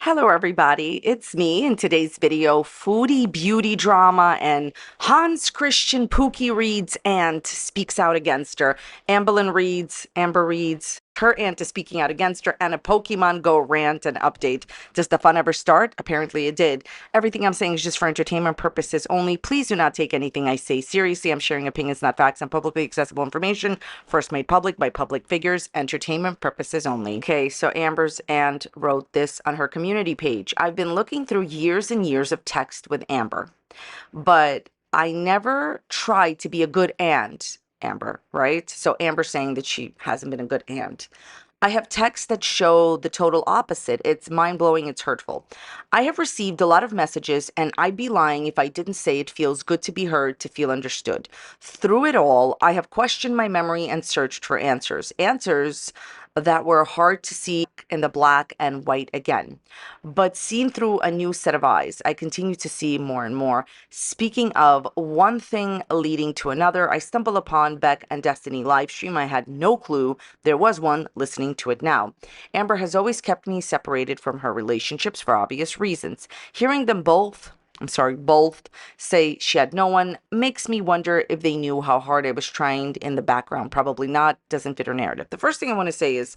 Hello, everybody. It's me in today's video. Foodie beauty drama and Hans Christian Pookie reads and speaks out against her. Amber reads, her aunt is speaking out against her, and a Pokemon Go rant and update. Does the fun ever start? Apparently it did. Everything I'm saying is just for entertainment purposes only. Please do not take anything I say seriously. I'm sharing opinions, not facts, and publicly accessible information. First made public by public figures. Entertainment purposes only. Okay, so Amber's aunt wrote this on her community page. I've been looking through years and years of text with Amber, but I never tried to be a good aunt, Amber, right? So Amber saying that she hasn't been a good aunt. I have texts that show the total opposite. It's mind-blowing, it's hurtful. I have received a lot of messages, and I'd be lying if I didn't say it feels good to be heard, to feel understood. Through it all, I have questioned my memory and searched for answers. Answers that were hard to see in the black and white again. But seen through a new set of eyes, I continue to see more and more. Speaking of one thing leading to another, I stumbled upon Beck and Destiny live stream. I had no clue there was one, listening to it now. Amber has always kept me separated from her relationships for obvious reasons. Hearing them both say she had no one makes me wonder if they knew how hard I was trying in the background. Probably not. Doesn't fit her narrative. The first thing I want to say is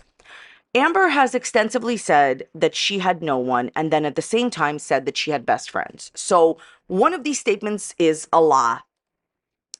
Amber has extensively said that she had no one, and then at the same time said that she had best friends. So one of these statements is a lie.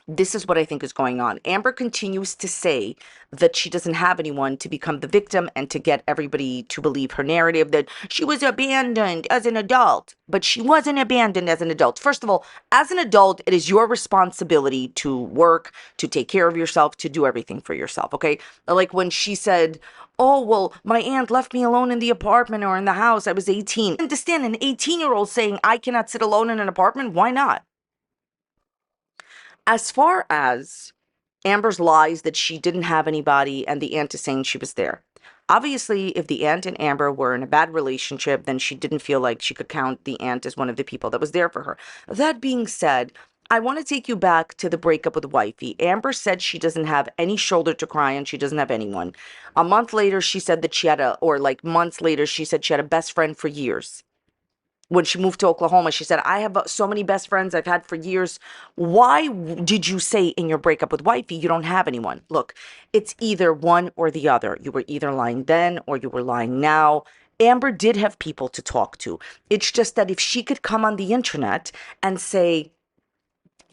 This is what I think is going on. Amber continues to say that she doesn't have anyone to become the victim and to get everybody to believe her narrative that she was abandoned as an adult. But she wasn't abandoned as an adult. First of all, as an adult, it is your responsibility to work, to take care of yourself, to do everything for yourself, okay? Like when she said, oh, well, my aunt left me alone in the apartment or in the house. I was 18. I understand an 18-year-old saying, I cannot sit alone in an apartment. Why not? As far as Amber's lies that she didn't have anybody and the aunt is saying she was there. Obviously, if the aunt and Amber were in a bad relationship, then she didn't feel like she could count the aunt as one of the people that was there for her. That being said, I want to take you back to the breakup with Wifey. Amber said she doesn't have any shoulder to cry on. She doesn't have anyone. A month later, she said that she had or like months later, she said she had a best friend for years. When she moved to Oklahoma, she said, I have so many best friends I've had for years. Why did you say in your breakup with Wifey you don't have anyone? Look, it's either one or the other. You were either lying then or you were lying now. Amber did have people to talk to. It's just that if she could come on the internet and say,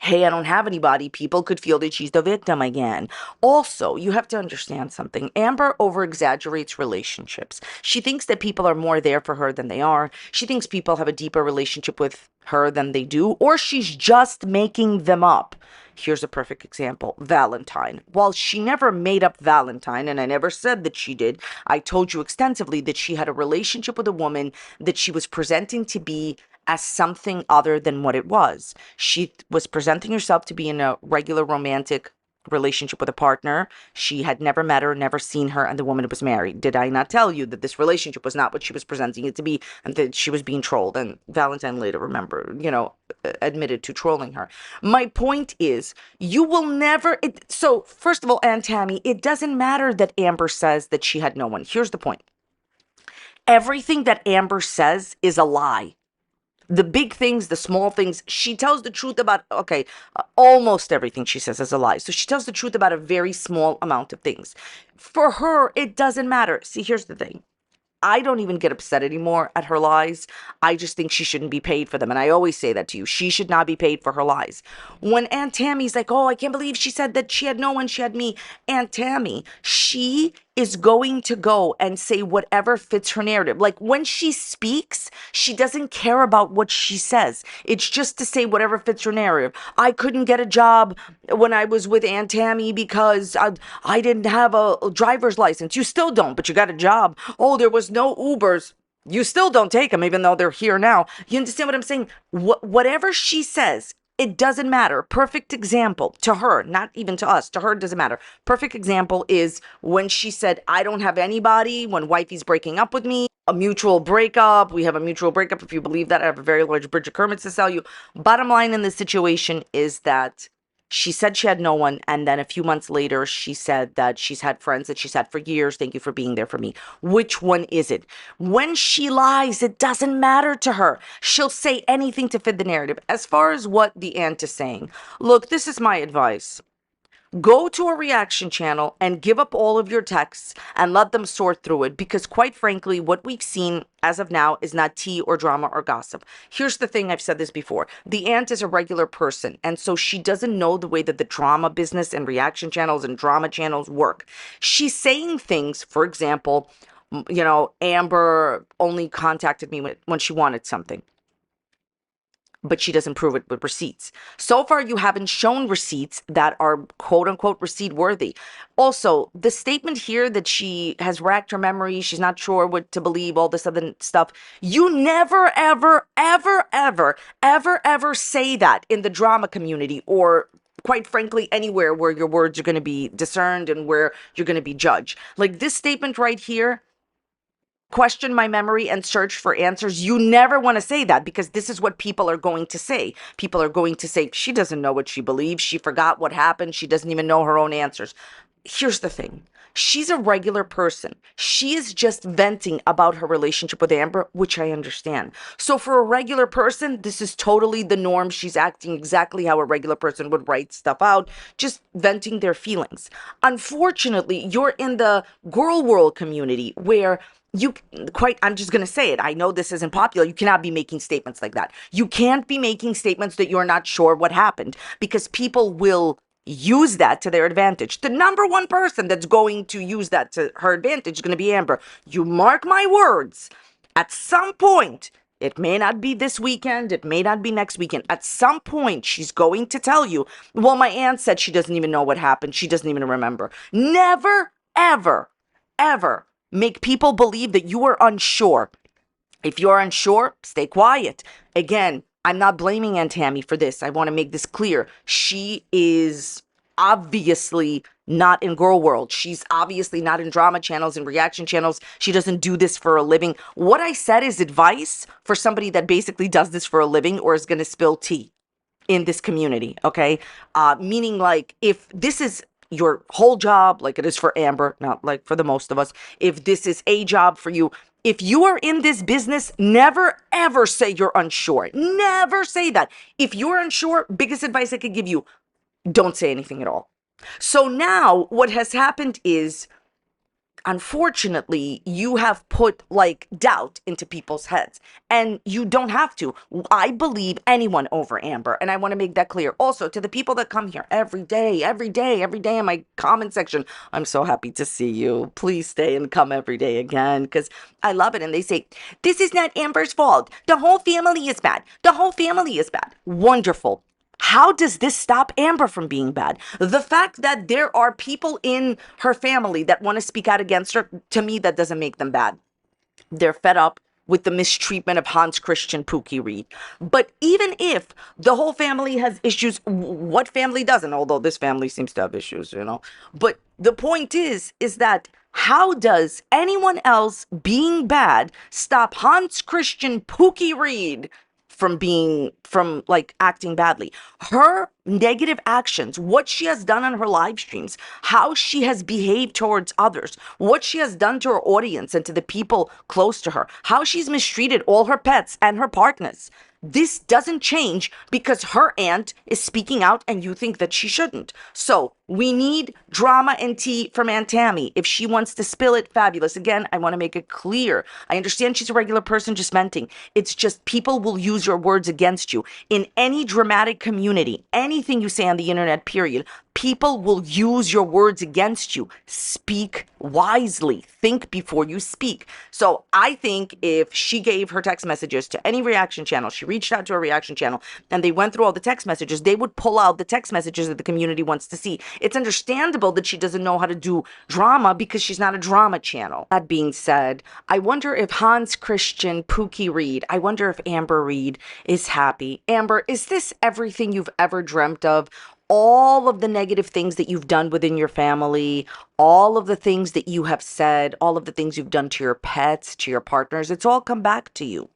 hey, I don't have anybody, people could feel that she's the victim again. Also, you have to understand something. Amber over-exaggerates relationships. She thinks that people are more there for her than they are. She thinks people have a deeper relationship with her than they do, or she's just making them up. Here's a perfect example. Valentine. While she never made up Valentine, and I never said that she did, I told you extensively that she had a relationship with a woman that she was presenting to be as something other than what it was. She was presenting herself to be in a regular romantic relationship with a partner. She had never met her, never seen her, and the woman was married. Did I not tell you that this relationship was not what she was presenting it to be, and that she was being trolled? And Valentine later, remember, admitted to trolling her. My point is, you will never... So, first of all, Aunt Tammy, it doesn't matter that Amber says that she had no one. Here's the point. Everything that Amber says is a lie. The big things, the small things, she tells the truth about, almost everything she says is a lie. So she tells the truth about a very small amount of things. For her, it doesn't matter. See, here's the thing. I don't even get upset anymore at her lies. I just think she shouldn't be paid for them. And I always say that to you. She should not be paid for her lies. When Aunt Tammy's like, oh, I can't believe she said that she had no one, she had me. Aunt Tammy, she is going to go and say whatever fits her narrative. Like when she speaks, she doesn't care about what she says. It's just to say whatever fits her narrative. I couldn't get a job when I was with Aunt Tammy because I didn't have a driver's license. You still don't, but you got a job. Oh, there was no Ubers. You still don't take them, even though they're here now. You understand what I'm saying? Whatever she says, it doesn't matter. Perfect example to her, not even to us. To her, it doesn't matter. Perfect example is when she said, I don't have anybody when Wifey's breaking up with me. A mutual breakup. We have a mutual breakup. If you believe that, I have a very large bridge of Kermits to sell you. Bottom line in this situation is that She said she had no one, and then a few months later, she said that she's had friends that she's had for years. Thank you for being there for me. Which one is it? When she lies, it doesn't matter to her. She'll say anything to fit the narrative. As far as what the aunt is saying, look, this is my advice. Go to a reaction channel and give up all of your texts and let them sort through it, because quite frankly, what we've seen as of now is not tea or drama or gossip. Here's the thing, I've said this before. The aunt is a regular person, and so she doesn't know the way that the drama business and reaction channels and drama channels work. She's saying things, for example, Amber only contacted me when she wanted something, but she doesn't prove it with receipts. So far, you haven't shown receipts that are quote unquote receipt worthy. Also, the statement here that she has racked her memory, she's not sure what to believe, all this other stuff. You never, ever, ever, ever, ever, ever say that in the drama community, or quite frankly, anywhere where your words are going to be discerned and where you're going to be judged. Like this statement right here, question my memory and search for answers. You never want to say that, because this is what people are going to say. People are going to say, she doesn't know what she believes. She forgot what happened. She doesn't even know her own answers. Here's the thing. She's a regular person. She is just venting about her relationship with Amber, which I understand. So for a regular person, this is totally the norm. She's acting exactly how a regular person would write stuff out, just venting their feelings. Unfortunately, you're in the girl world community where I'm just going to say it. I know this isn't popular. You cannot be making statements like that. You can't be making statements that you're not sure what happened, because people will use that to their advantage. The number one person that's going to use that to her advantage is going to be Amber. You mark my words. At some point, it may not be this weekend, it may not be next weekend. At some point, she's going to tell you, well, my aunt said she doesn't even know what happened. She doesn't even remember. Never, ever, ever make people believe that you are unsure. If you're unsure, stay quiet. Again, I'm not blaming Aunt Tammy for this. I want to make this clear. She is obviously not in girl world. She's obviously not in drama channels and reaction channels. She doesn't do this for a living. What I said is advice for somebody that basically does this for a living or is going to spill tea in this community, okay? Meaning, like, if this is your whole job, like it is for Amber, not like for the most of us, if this is a job for you, if you are in this business, never ever say you're unsure. Never say that. If you're unsure, biggest advice I could give you, don't say anything at all. So now what has happened is, unfortunately, you have put like doubt into people's heads, and you don't have to. I believe anyone over Amber, and I want to make that clear. Also, to the people that come here every day in my comment section, I'm so happy to see you. Please stay and come every day again, because I love it. And they say, this is not Amber's fault. The whole family is bad. The whole family is bad. Wonderful. How does this stop Amber from being bad? The fact that there are people in her family that want to speak out against her, to me, that doesn't make them bad. They're fed up with the mistreatment of Hans Christian Pookie Reed. But even if the whole family has issues, what family doesn't? Although this family seems to have issues, But the point is that how does anyone else being bad stop Hans Christian Pookie Reed from acting badly? Her negative actions, what she has done on her live streams, how she has behaved towards others, what she has done to her audience and to the people close to her, how she's mistreated all her pets and her partners. This doesn't change because her aunt is speaking out and you think that she shouldn't. So we need drama and tea from Aunt Tammy. If she wants to spill it, fabulous. Again, I want to make it clear. I understand she's a regular person just venting. It's just people will use your words against you. In any dramatic community, anything you say on the internet, period, people will use your words against you. Speak wisely. Think before you speak. So I think if she gave her text messages to any reaction channel, she reached out to a reaction channel, and they went through all the text messages, they would pull out the text messages that the community wants to see. It's understandable that she doesn't know how to do drama because she's not a drama channel. That being said, I wonder if Hans Christian Pookie Reed, I wonder if Amber Reed is happy. Amber, is this everything you've ever dreamt of? All of the negative things that you've done within your family, all of the things that you have said, all of the things you've done to your pets, to your partners, it's all come back to you.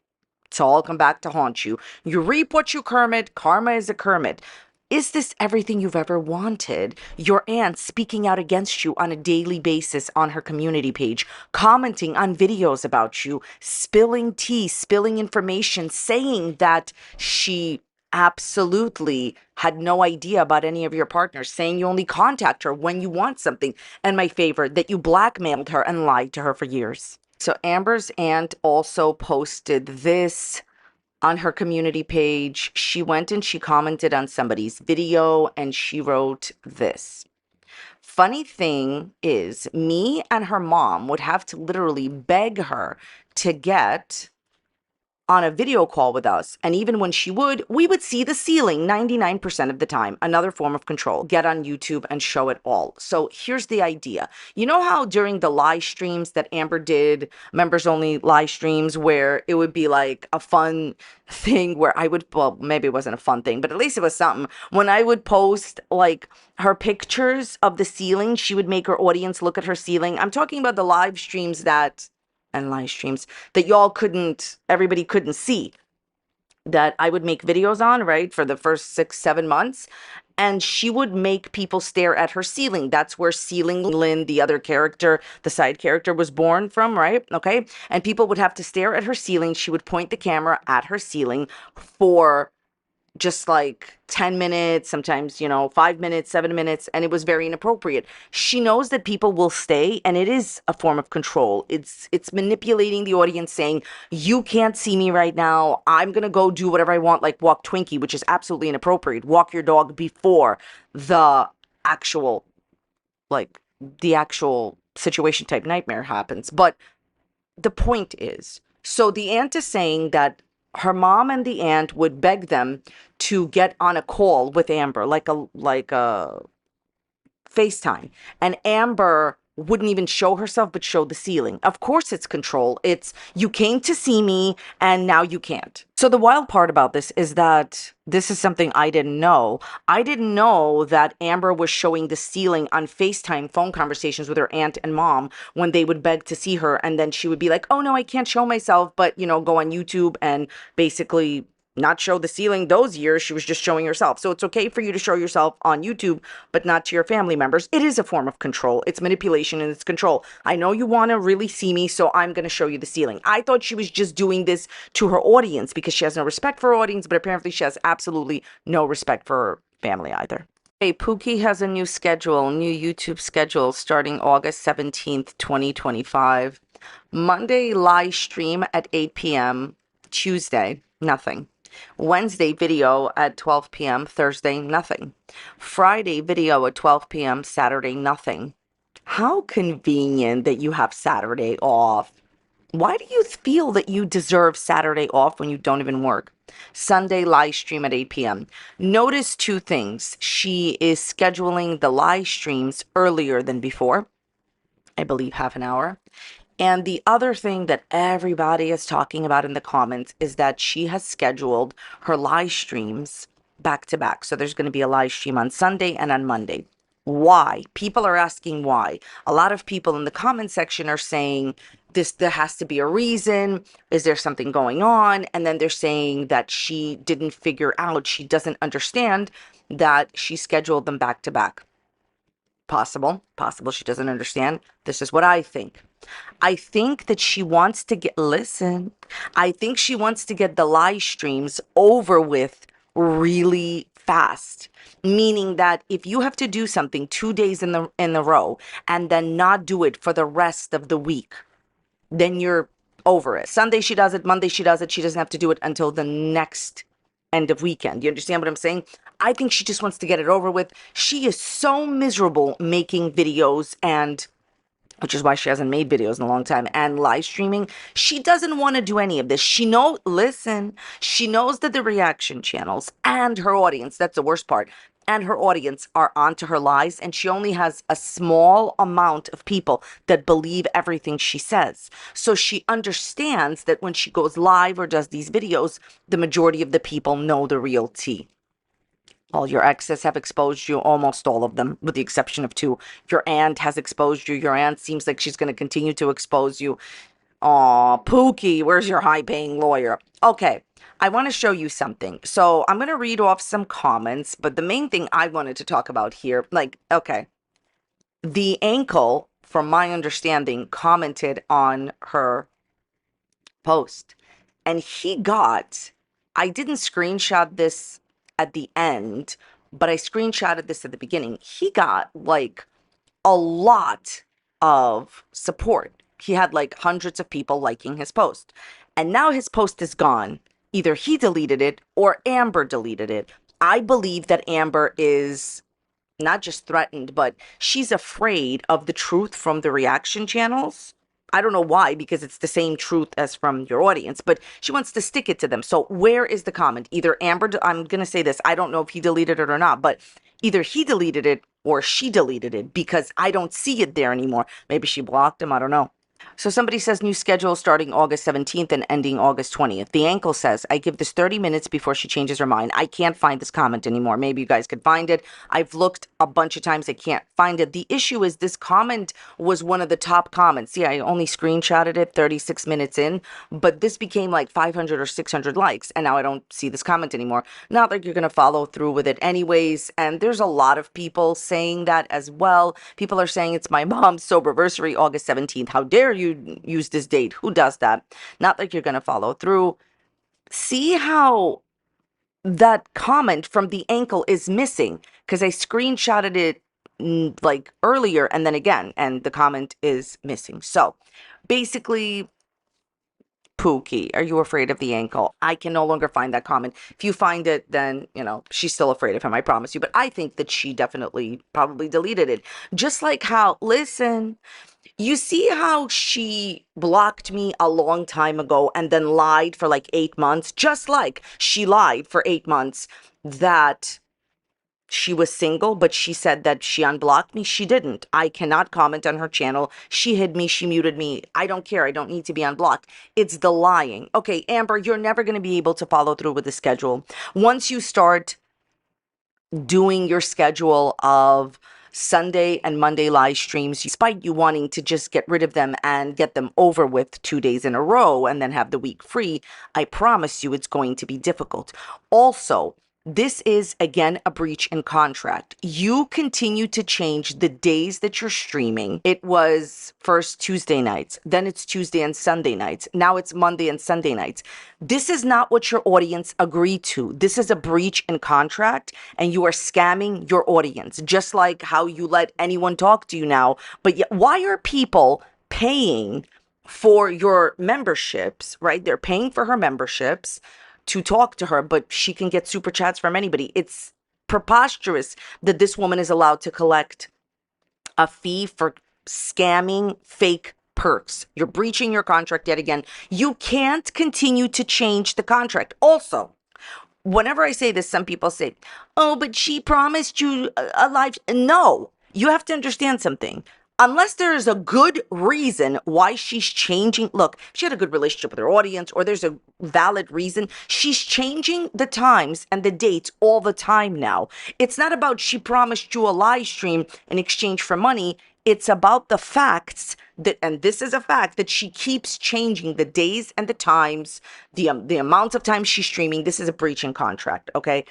It's all come back to haunt you. You reap what you kermit. Karma is a kermit. Is this everything you've ever wanted? Your aunt speaking out against you on a daily basis on her community page, commenting on videos about you, spilling tea, spilling information, saying that she absolutely had no idea about any of your partners, saying you only contact her when you want something. And my favorite, that you blackmailed her and lied to her for years. So Amber's aunt also posted this on her community page. She went and she commented on somebody's video and she wrote this. Funny thing is, me and her mom would have to literally beg her to get on a video call with us. And even when she would, we would see the ceiling 99% of the time. Another form of control. Get on YouTube and show it all. So here's the idea. You know how during the live streams that Amber did, members only live streams, where it would be like a fun thing where I would, well, maybe it wasn't a fun thing, but at least it was something. When I would post like her pictures of the ceiling, she would make her audience look at her ceiling. I'm talking about the live streams that and live streams that everybody couldn't see, that I would make videos on, right, for the first 6-7 months. And she would make people stare at her ceiling. That's where Ceiling Lynn, the other character, the side character, was born from, right? Okay. And people would have to stare at her ceiling. She would point the camera at her ceiling for just like 10 minutes, sometimes, 5 minutes, 7 minutes, and it was very inappropriate. She knows that people will stay, and it is a form of control. It's manipulating the audience, saying, you can't see me right now. I'm going to go do whatever I want, like walk Twinkie, which is absolutely inappropriate. Walk your dog before the actual, situation type nightmare happens. But the point is, so the aunt is saying that her mom and the aunt would beg them to get on a call with Amber, like a FaceTime. And Amber wouldn't even show herself, but show the ceiling. Of course, it's control. It's, you came to see me and now you can't. So the wild part about this is that this is something I didn't know. I didn't know that Amber was showing the ceiling on FaceTime phone conversations with her aunt and mom when they would beg to see her. And then she would be like, oh no, I can't show myself, but go on YouTube and basically not show the ceiling. Those years she was just showing herself. So it's okay for you to show yourself on YouTube, but not to your family members. It is a form of control. It's manipulation and it's control. I know you want to really see me, so I'm going to show you the ceiling. I thought she was just doing this to her audience because she has no respect for her audience, but apparently she has absolutely no respect for her family either. Hey, Pookie has a new YouTube schedule starting August 17th, 2025. Monday live stream at 8 p.m. Tuesday, nothing. Wednesday video at 12 p.m. Thursday, nothing. Friday video at 12 p.m. Saturday, nothing. How convenient that you have Saturday off. Why do you feel that you deserve Saturday off when you don't even work? Sunday live stream at 8 p.m. Notice two things. She is scheduling the live streams earlier than before. I believe half an hour. And the other thing that everybody is talking about in the comments is that she has scheduled her live streams back to back. So there's going to be a live stream on Sunday and on Monday. Why? People are asking why. A lot of people in the comment section are saying there has to be a reason. Is there something going on? And then they're saying that she didn't figure out, she doesn't understand that she scheduled them back to back. Possible she doesn't understand. This is what I think. I think that she wants to I think she wants to get the live streams over with really fast. Meaning that if you have to do something 2 days in a row and then not do it for the rest of the week, then you're over it. Sunday she does it, Monday she does it. She doesn't have to do it until the next end of weekend. You understand what I'm saying? I think she just wants to get it over with. She is so miserable making videos, and which is why she hasn't made videos in a long time, and live streaming. She doesn't want to do any of this. She knows that the reaction channels and her audience, that's the worst part, and her audience are onto her lies, and she only has a small amount of people that believe everything she says. So she understands that when she goes live or does these videos, the majority of the people know the real tea. All your exes have exposed you, almost all of them, with the exception of 2. Your aunt has exposed you. Your aunt seems like she's going to continue to expose you. Aw, Pookie, where's your high-paying lawyer? Okay, I want to show you something. So I'm going to read off some comments, but the main thing I wanted to talk about here, like, okay, the ankle, from my understanding, commented on her post, and he got, I didn't screenshot this at the end, but I screenshotted this at the beginning. He got like a lot of support. He had like hundreds of people liking his post. And now his post is gone. Either he deleted it or Amber deleted it. I believe that Amber is not just threatened, but she's afraid of the truth from the reaction channels. I don't know why, because it's the same truth as from your audience, but she wants to stick it to them. So where is the comment? Either Amber, I'm going to say this, I don't know if he deleted it or not, but either he deleted it or she deleted it, because I don't see it there anymore. Maybe she blocked him. I don't know. So somebody says new schedule starting August 17th and ending August 20th. The ankle says, I give this 30 minutes before she changes her mind. I can't find this comment anymore. Maybe you guys could find it. I've looked a bunch of times. I can't find it. The issue is this comment was one of the top comments. Yeah, I only screenshotted it 36 minutes in, but this became like 500 or 600 likes, and now I don't see this comment anymore. Not like you're going to follow through with it anyways, and there's a lot of people saying that as well. People are saying it's my mom's soberversary, August 17th. How dare you use this date? Who does that? Not like you're going to follow through. See how that comment from the ankle is missing, because I screenshotted it like earlier and then again, and the comment is missing. So basically, Pookie, are you afraid of the ankle? I can no longer find that comment. If you find it, then, she's still afraid of him, I promise you. But I think that she definitely probably deleted it. Just like how, listen, you see how she blocked me a long time ago and then lied for like 8 months? Just like she lied for 8 months that she was single, but she said that she unblocked me. She didn't. I cannot comment on her channel. She hid me. She muted me. I don't care. I don't need to be unblocked. It's the lying. Okay, Amber, you're never going to be able to follow through with the schedule. Once you start doing your schedule of Sunday and Monday live streams, despite you wanting to just get rid of them and get them over with 2 days in a row and then have the week free, I promise you it's going to be difficult. Also, this is, again, a breach in contract. You continue to change the days that you're streaming. It was first Tuesday nights, then it's Tuesday and Sunday nights. Now it's Monday and Sunday nights. This is not what your audience agreed to. This is a breach in contract, and you are scamming your audience, just like how you let anyone talk to you now. But yet, why are people paying for your memberships, right? They're paying for her memberships to talk to her, but she can get super chats from anybody. It's preposterous that this woman is allowed to collect a fee for scamming fake perks. You're breaching your contract yet again. You can't continue to change the contract. Also, whenever I say this, some people say, oh, but she promised you a life. No, you have to understand something. Unless there is a good reason why she's changing. Look, she had a good relationship with her audience, or there's a valid reason. She's changing the times and the dates all the time now. It's not about she promised you a live stream in exchange for money. It's about the facts that, and this is a fact, that she keeps changing the days and the times, the amount of time she's streaming. This is a breach in contract, okay?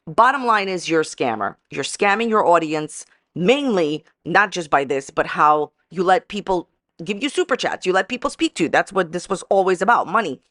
Bottom line is, you're a scammer. You're scamming your audience, mainly not just by this, but how you let people give you super chats. You let people speak to you. That's what this was always about, money.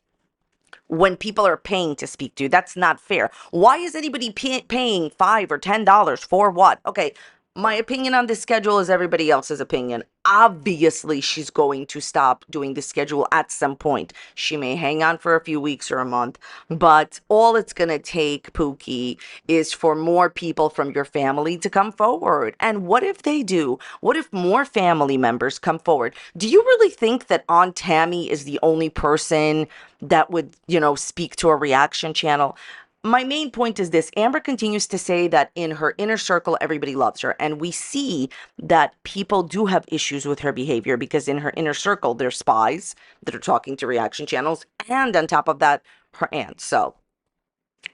When people are paying to speak to you, that's not fair. Why is anybody paying $5 or $10 for what? Okay, my opinion on this schedule is everybody else's opinion. Obviously, she's going to stop doing the schedule at some point. She may hang on for a few weeks or a month, but all it's going to take, Pookie, is for more people from your family to come forward. And what if they do? What if more family members come forward? Do you really think that Aunt Tammy is the only person that would, speak to a reaction channel? My main point is this. Amber continues to say that in her inner circle, everybody loves her. And we see that people do have issues with her behavior, because in her inner circle, there's spies that are talking to reaction channels. And on top of that, her aunt. So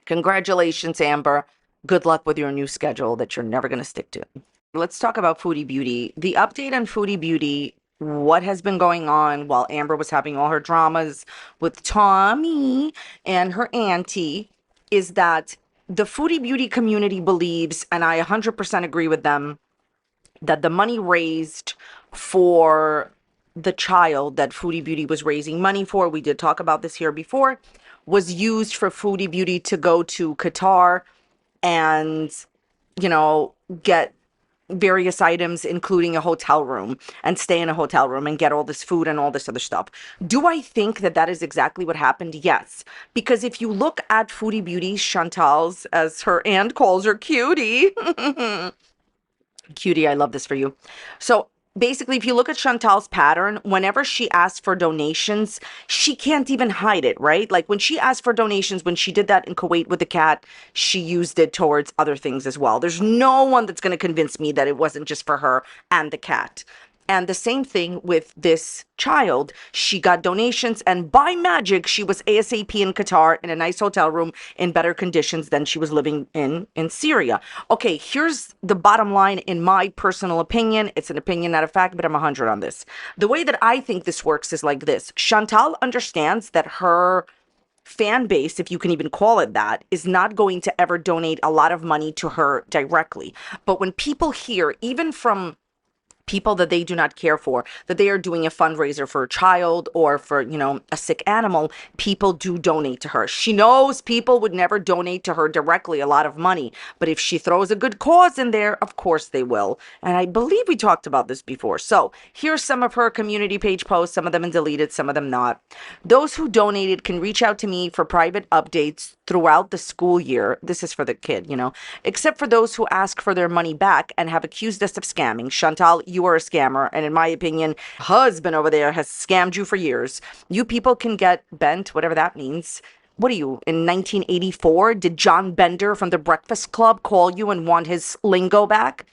congratulations, Amber. Good luck with your new schedule that you're never going to stick to. Let's talk about Foodie Beauty. The update on Foodie Beauty what has been going on while Amber was having all her dramas with Tommy and her auntie is that the foodie beauty community believes, and I 100% agree with them, that the money raised for the child that Foodie Beauty was raising money for, we did talk about this here before, was used for Foodie Beauty to go to Qatar and, get various items, including a hotel room, and stay in a hotel room and get all this food and all this other stuff. Do I think that that is exactly what happened? Yes. Because if you look at Foodie Beauty, Chantal's, as her aunt calls her, cutie, cutie, I love this for you. So basically, if you look at Chantal's pattern, whenever she asks for donations, she can't even hide it, right? Like when she asked for donations, when she did that in Kuwait with the cat, she used it towards other things as well. There's no one that's going to convince me that it wasn't just for her and the cat. And the same thing with this child. She got donations, and by magic, she was ASAP in Qatar in a nice hotel room in better conditions than she was living in Syria. Okay, here's the bottom line in my personal opinion. It's an opinion, not a fact, but I'm 100 on this. The way that I think this works is like this. Chantal understands that her fan base, if you can even call it that, is not going to ever donate a lot of money to her directly. But when people hear, even from people that they do not care for, that they are doing a fundraiser for a child or for, a sick animal, people do donate to her. She knows people would never donate to her directly a lot of money, but if she throws a good cause in there, of course they will. And I believe we talked about this before. So here's some of her community page posts, some of them deleted, some of them not. Those who donated can reach out to me for private updates throughout the school year. This is for the kid, except for those who ask for their money back and have accused us of scamming. Chantal, you are a scammer, and in my opinion, husband over there has scammed you for years. You people can get bent, whatever that means. What are you, in 1984? Did John Bender from the Breakfast Club call you and want his lingo back?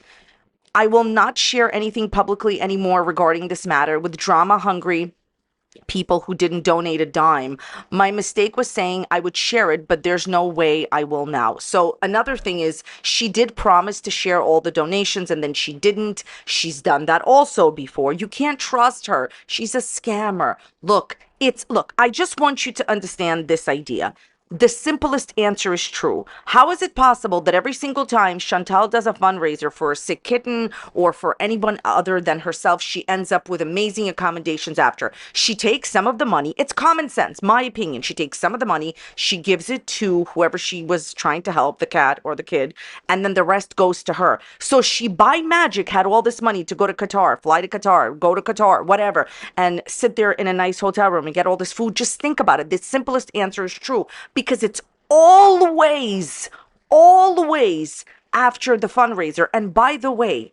I will not share anything publicly anymore regarding this matter with drama hungry people who didn't donate a dime. My mistake was saying I would share it, but there's no way I will now. So another thing is she did promise to share all the donations and then she didn't. She's done that also before. You can't trust her. She's a scammer. Look, I just want you to understand this idea. The simplest answer is true. How is it possible that every single time Chantal does a fundraiser for a sick kitten or for anyone other than herself, she ends up with amazing accommodations after? She takes some of the money. It's common sense, my opinion. She takes some of the money, she gives it to whoever she was trying to help, the cat or the kid, and then the rest goes to her. So she, by magic, had all this money to go to Qatar, fly to Qatar, go to Qatar, whatever, and sit there in a nice hotel room and get all this food. Just think about it. The simplest answer is true. Because it's always after the fundraiser. And by the way,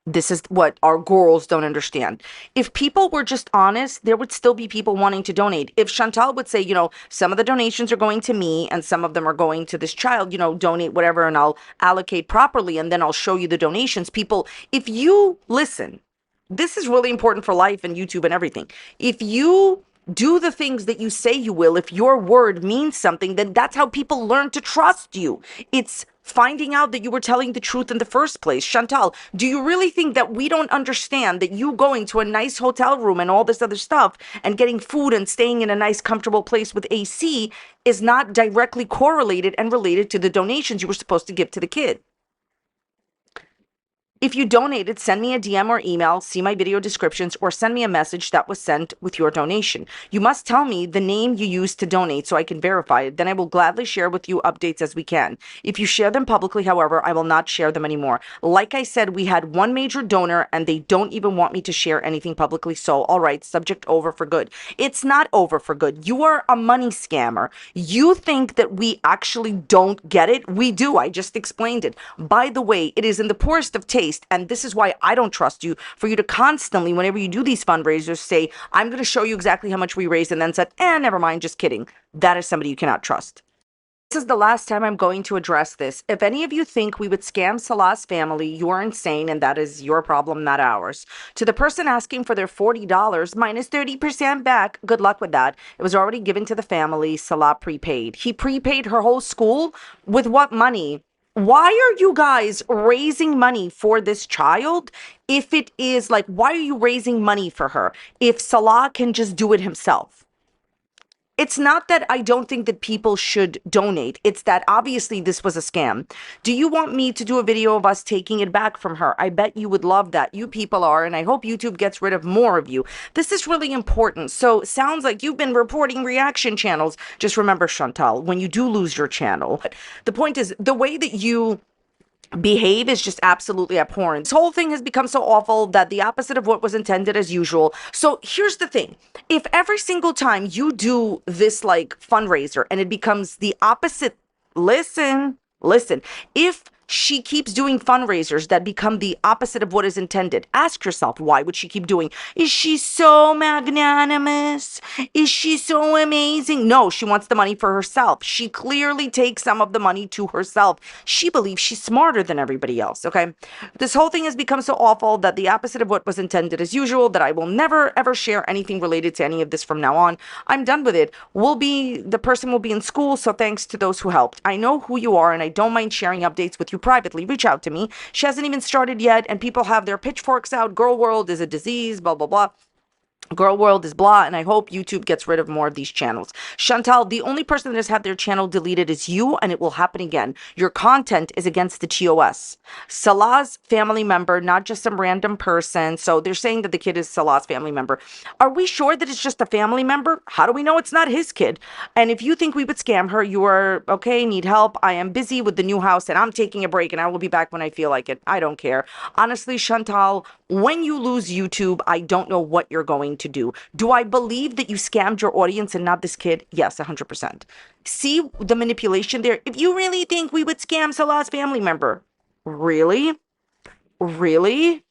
this is what our girls don't understand. If people were just honest, there would still be people wanting to donate. If Chantal would say, some of the donations are going to me and some of them are going to this child, donate whatever and I'll allocate properly and then I'll show you the donations. People, if you listen, this is really important for life and YouTube and everything. If you do the things that you say you will, if your word means something, then that's how people learn to trust you. It's finding out that you were telling the truth in the first place. Chantal, do you really think that we don't understand that you going to a nice hotel room and all this other stuff and getting food and staying in a nice comfortable place with AC is not directly correlated and related to the donations you were supposed to give to the kid? If you donated, send me a DM or email, see my video descriptions, or send me a message that was sent with your donation. You must tell me the name you used to donate so I can verify it. Then I will gladly share with you updates as we can. If you share them publicly, however, I will not share them anymore. Like I said, we had one major donor and they don't even want me to share anything publicly. So, all right, subject over for good. It's not over for good. You are a money scammer. You think that we actually don't get it? We do. I just explained it. By the way, it is in the poorest of taste. And this is why I don't trust you, for you to constantly, whenever you do these fundraisers, say, I'm going to show you exactly how much we raised, and then said, never mind, just kidding. That is somebody you cannot trust. This is the last time I'm going to address this. If any of you think we would scam Salah's family, you are insane, and that is your problem, not ours. To the person asking for their $40 minus 30% back, good luck with that. It was already given to the family. Salah prepaid. He prepaid her whole school with what money? Why are you guys raising money for this child? If it is like, why are you raising money for her if Salah can just do it himself? It's not that I don't think that people should donate. It's that obviously this was a scam. Do you want me to do a video of us taking it back from her? I bet you would love that. You people are, and I hope YouTube gets rid of more of you. This is really important. So sounds like you've been reporting reaction channels. Just remember, Chantal, when you do lose your channel, the point is the way that you behave is just absolutely abhorrent. This whole thing has become so awful that the opposite of what was intended as usual. So here's the thing. If every single time you do this like fundraiser and it becomes the opposite, listen, if she keeps doing fundraisers that become the opposite of what is intended, ask yourself, why would she keep doing? Is she so magnanimous? Is she so amazing? No, she wants the money for herself. She clearly takes some of the money to herself. She believes she's smarter than everybody else, okay? This whole thing has become so awful that the opposite of what was intended as usual, that I will never ever share anything related to any of this from now on. I'm done with it. The person will be in school, so thanks to those who helped. I know who you are and I don't mind sharing updates with you privately. Reach out to me. She hasn't even started yet and people have their pitchforks out. Girl world is a disease, blah, blah, blah. Girl world is blah, and I hope YouTube gets rid of more of these channels. Chantal, the only person that has had their channel deleted is you, and it will happen again. Your content is against the TOS. Salah's family member, not just some random person. So they're saying that the kid is Salah's family member. Are we sure that it's just a family member? How do we know it's not his kid? And if you think we would scam her, you are okay, need help. I am busy with the new house, and I'm taking a break, and I will be back when I feel like it. I don't care. Honestly, Chantal, when you lose YouTube, I don't know what you're going to do. Do I believe that you scammed your audience and not this kid? Yes, 100%. See the manipulation there? If you really think we would scam Salah's family member, really? Really?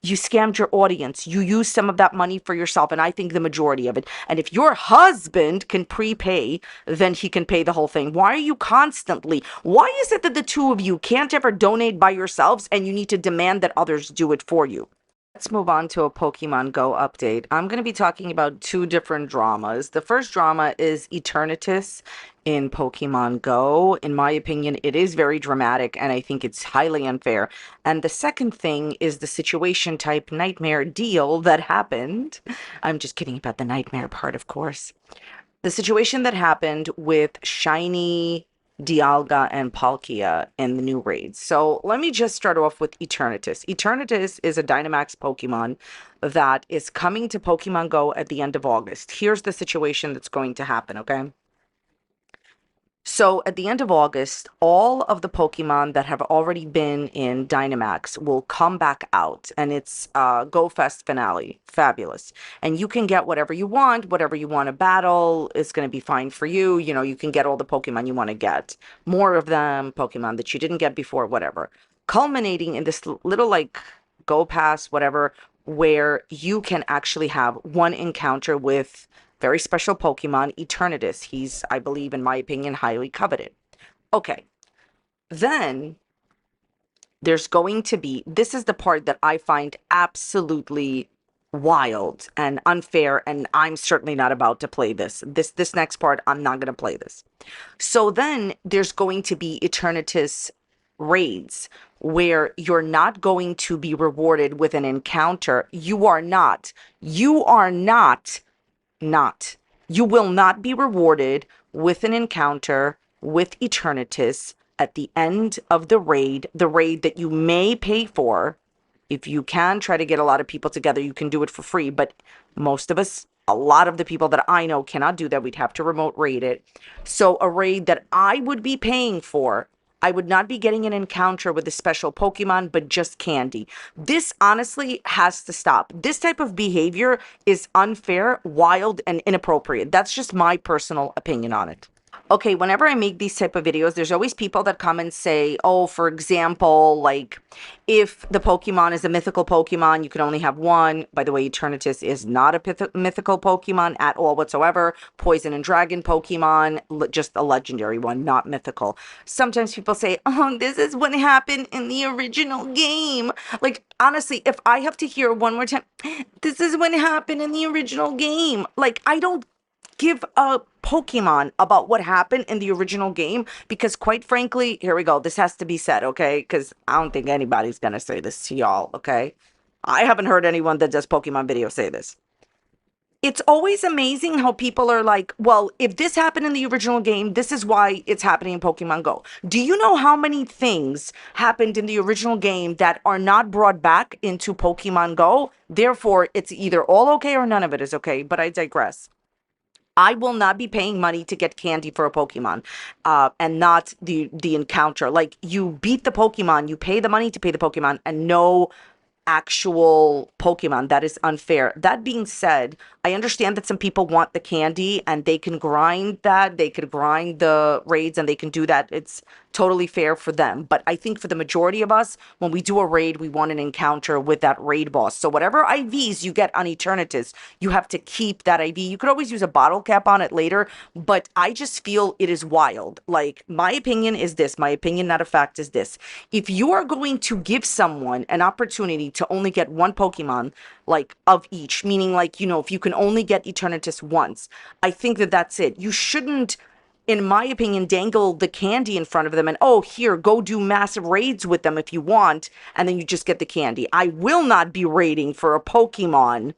You scammed your audience. You used some of that money for yourself, and I think the majority of it. And if your husband can prepay, then he can pay the whole thing. Why are you why is it that the two of you can't ever donate by yourselves and you need to demand that others do it for you? Let's move on to a Pokemon Go update. I'm going to be talking about two different dramas. The first drama is Eternatus in Pokemon Go. In my opinion, it is very dramatic and I think it's highly unfair. And the second thing is the situation type nightmare deal that happened. I'm just kidding about the nightmare part, of course. The situation that happened with Shiny, Dialga, and Palkia in the new raids. So let me just start off with Eternatus. Eternatus is a Dynamax Pokemon that is coming to Pokemon Go at the end of August. Here's the situation that's going to happen, okay? So at the end of August, all of the Pokemon that have already been in Dynamax will come back out, and it's Go Fest finale. Fabulous. And you can get whatever you want to battle is going to be fine for you. You know, you can get all the Pokemon you want to get. More of them, Pokemon that you didn't get before, whatever. Culminating in this little like Go Pass, whatever, where you can actually have one encounter with very special Pokemon, Eternatus. He's, I believe, in my opinion, highly coveted. Okay. Then there's going to be, this is the part that I find absolutely wild and unfair, and I'm certainly not about to play this. This next part, I'm not going to play this. So then there's going to be Eternatus raids where you're not going to be rewarded with an encounter. You are not. You will not be rewarded with an encounter with Eternatus at the end of the raid that you may pay for. If you can try to get a lot of people together, you can do it for free, but most of us, a lot of the people that I know cannot do that. We'd have to remote raid it. So a raid that I would be paying for, I would not be getting an encounter with a special Pokemon, but just candy. This honestly has to stop. This type of behavior is unfair, wild, and inappropriate. That's just my personal opinion on it. Okay, whenever I make these type of videos, there's always people that come and say, oh, for example, like if the Pokemon is a mythical Pokemon, you can only have one. By the way, Eternatus is not a mythical Pokemon at all whatsoever. Poison and Dragon Pokemon, just a legendary one, not mythical. Sometimes people say, oh, this is what happened in the original game. Like, honestly, if I have to hear one more time, this is what happened in the original game. Like, I don't give a Pokemon about what happened in the original game, because quite frankly, here we go. This has to be said, okay? Because I don't think anybody's gonna say this to y'all, okay? I haven't heard anyone that does Pokemon videos say this. It's always amazing how people are like, well, if this happened in the original game, this is why it's happening in Pokemon Go. Do you know how many things happened in the original game that are not brought back into Pokemon Go? Therefore, it's either all okay or none of it is okay, but I digress. I will not be paying money to get candy for a Pokemon, and not the encounter. Like, you beat the Pokemon, you pay the money to pay the Pokemon, and no actual Pokemon. That is unfair. That being said, I understand that some people want the candy and they can grind that. They could grind the raids and they can do that. It's totally fair for them. But I think for the majority of us, when we do a raid, we want an encounter with that raid boss. So whatever IVs you get on Eternatus, you have to keep that IV. You could always use a bottle cap on it later, but I just feel it is wild. Like, my opinion is this. My opinion, not a fact, is this. If you are going to give someone an opportunity to only get one Pokemon, like, of each, meaning, like, if you can only get Eternatus once, I think that that's it. You shouldn't, in my opinion, dangle the candy in front of them and, oh, here, go do massive raids with them if you want, and then you just get the candy. I will not be raiding for a Pokemon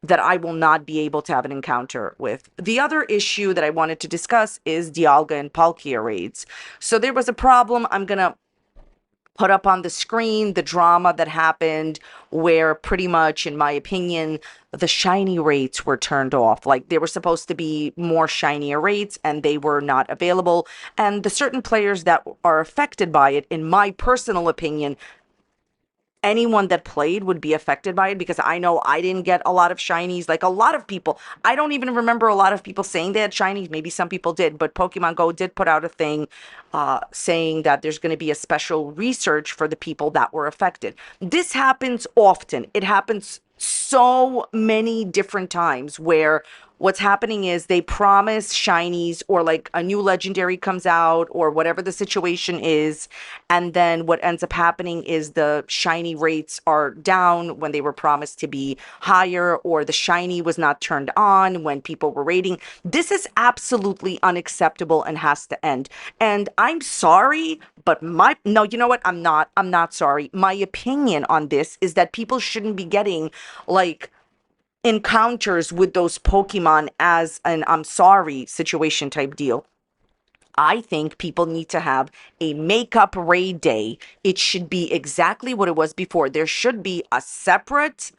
that I will not be able to have an encounter with. The other issue that I wanted to discuss is Dialga and Palkia raids. So there was a problem. I'm going to put up on the screen the drama that happened, where pretty much, in my opinion, the shiny rates were turned off. Like, there were supposed to be more shinier rates and they were not available. And the certain players that are affected by it, in my personal opinion, anyone that played would be affected by it, because I know I didn't get a lot of shinies. Like, a lot of people, I don't even remember a lot of people saying they had shinies. Maybe some people did, but Pokemon Go did put out a thing saying that there's going to be a special research for the people that were affected. This happens often. It happens so many different times where what's happening is they promise shinies, or like a new legendary comes out or whatever the situation is, and then what ends up happening is the shiny rates are down when they were promised to be higher, or the shiny was not turned on when people were rating. This is absolutely unacceptable and has to end. And I'm sorry, but no, you know what? I'm not sorry. My opinion on this is that people shouldn't be getting, like, encounters with those Pokemon as an I'm sorry situation type deal. I think people need to have a makeup raid day. It should be exactly what it was before. There should be a separate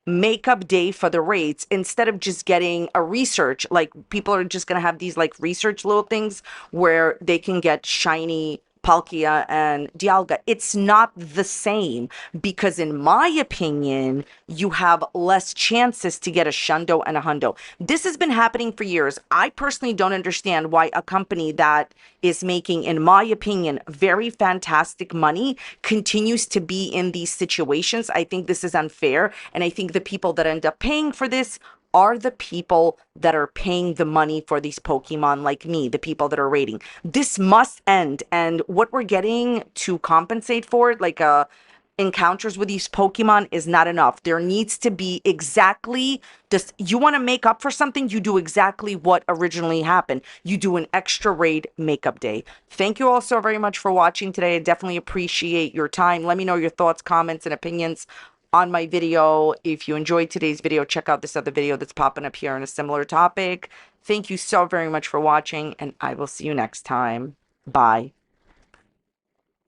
makeup day for the raids, instead of just getting a research. Like, people are just going to have these, like, research little things where they can get shiny Palkia and Dialga. It's not the same, because in my opinion, you have less chances to get a Shundo and a Hundo. This has been happening for years. I personally don't understand why a company that is making, in my opinion, very fantastic money continues to be in these situations. I think this is unfair, and I think the people that end up paying for this are the people that are paying the money for these Pokemon, like me, the people that are rating. This must end, and what we're getting to compensate for it, like encounters with these Pokemon, is not enough. There needs to be exactly this. You want to make up for something, you do exactly what originally happened. You do an extra raid makeup day. Thank you all so very much for watching today. I definitely appreciate your time. Let me know your thoughts, comments, and opinions on my video. If you enjoyed today's video, check out this other video that's popping up here on a similar topic. Thank you so very much for watching, and I will see you next time. Bye.